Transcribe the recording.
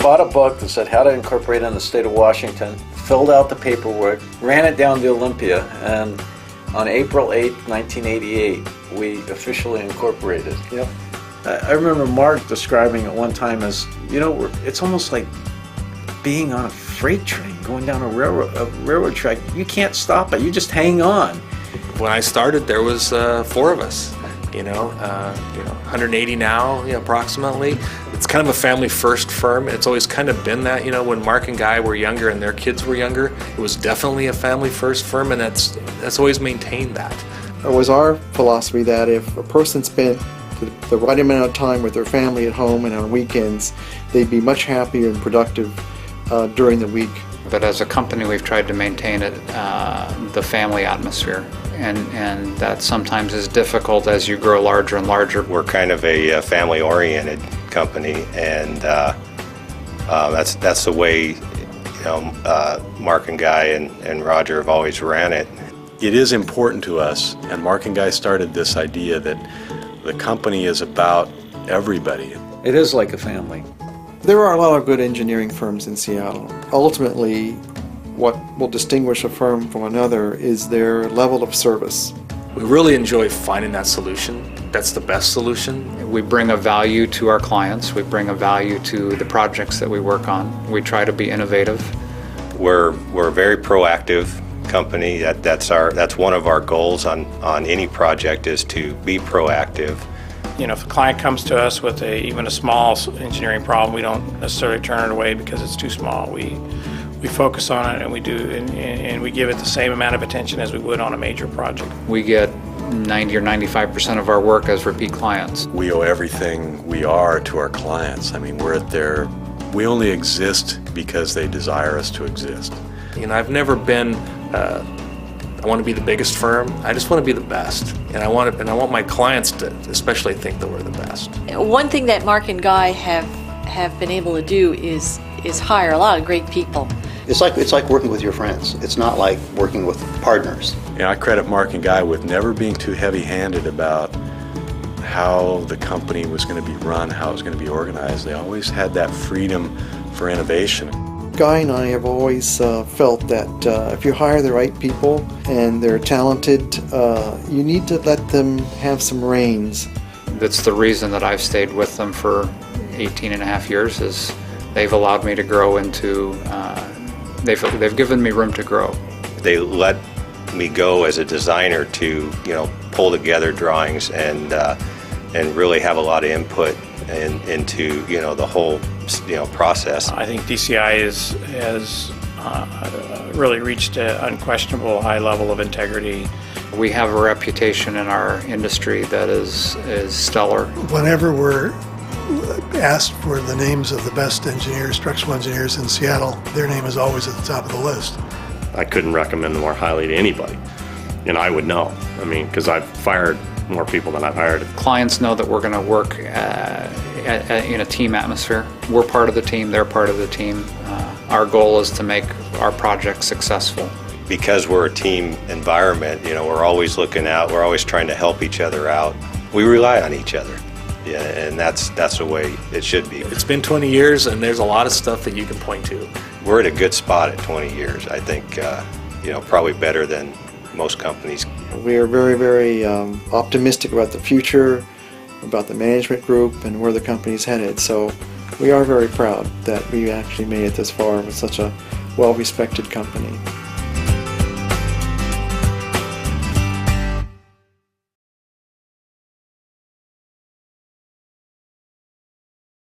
bought a book that said how to incorporate in the state of Washington, filled out the paperwork, ran it down to Olympia, and on April 8th, 1988, we officially incorporated. Yep. I remember Mark describing it one time as, it's almost like being on a freight train, going down a railroad track. You can't stop it, you just hang on. When I started, there was 4 of us. 180 now, approximately. It's kind of a family-first firm. It's always kind of been that. When Mark and Guy were younger and their kids were younger, it was definitely a family-first firm, and that's always maintained that. It was our philosophy that if a person spent the right amount of time with their family at home and on weekends, they'd be much happier and productive during the week. But as a company, we've tried to maintain the family atmosphere. And that sometimes is difficult as you grow larger and larger. We're kind of a family-oriented company, and that's the way Mark and Guy and Roger have always ran it. It is important to us, and Mark and Guy started this idea that the company is about everybody. It is like a family. There are a lot of good engineering firms in Seattle. Ultimately, what will distinguish a firm from another is their level of service. We really enjoy finding that solution. That's the best solution. We bring a value to our clients. We bring a value to the projects that we work on. We try to be innovative. We're a very proactive company. That's one of our goals on any project, is to be proactive. If a client comes to us with even a small engineering problem, we don't necessarily turn it away because it's too small. We focus on it, and we give it the same amount of attention as we would on a major project. We get 90 or 95% of our work as repeat clients. We owe everything we are to our clients. I mean, we only exist because they desire us to exist. I've never been, I want to be the biggest firm. I just want to be the best. And I want my clients to especially think that we're the best. One thing that Mark and Guy have been able to do is hire a lot of great people. It's like working with your friends. It's not like working with partners. I credit Mark and Guy with never being too heavy-handed about how the company was going to be run, how it was going to be organized. They always had that freedom for innovation. Guy and I have always felt that if you hire the right people and they're talented, you need to let them have some reins. That's the reason that I've stayed with them for 18 and a half years, is they've allowed me to grow into, they've given me room to grow. They let me go as a designer to pull together drawings and really have a lot of input into the whole process. I think DCI has really reached an unquestionable high level of integrity. We have a reputation in our industry that is stellar. Whenever we're asked for the names of the best engineers, structural engineers in Seattle, their name is always at the top of the list. I couldn't recommend them more highly to anybody, and I would know. Because I've fired more people than I've hired. Clients know that we're going to work in a team atmosphere. We're part of the team, they're part of the team. Our goal is to make our projects successful. Because we're a team environment, we're always looking out, we're always trying to help each other out. We rely on each other. Yeah, and that's the way it should be. It's been 20 years, and there's a lot of stuff that you can point to. We're at a good spot at 20 years. I think, probably better than most companies. We are very, very optimistic about the future, about the management group, and where the company's headed. So we are very proud that we actually made it this far with such a well-respected company.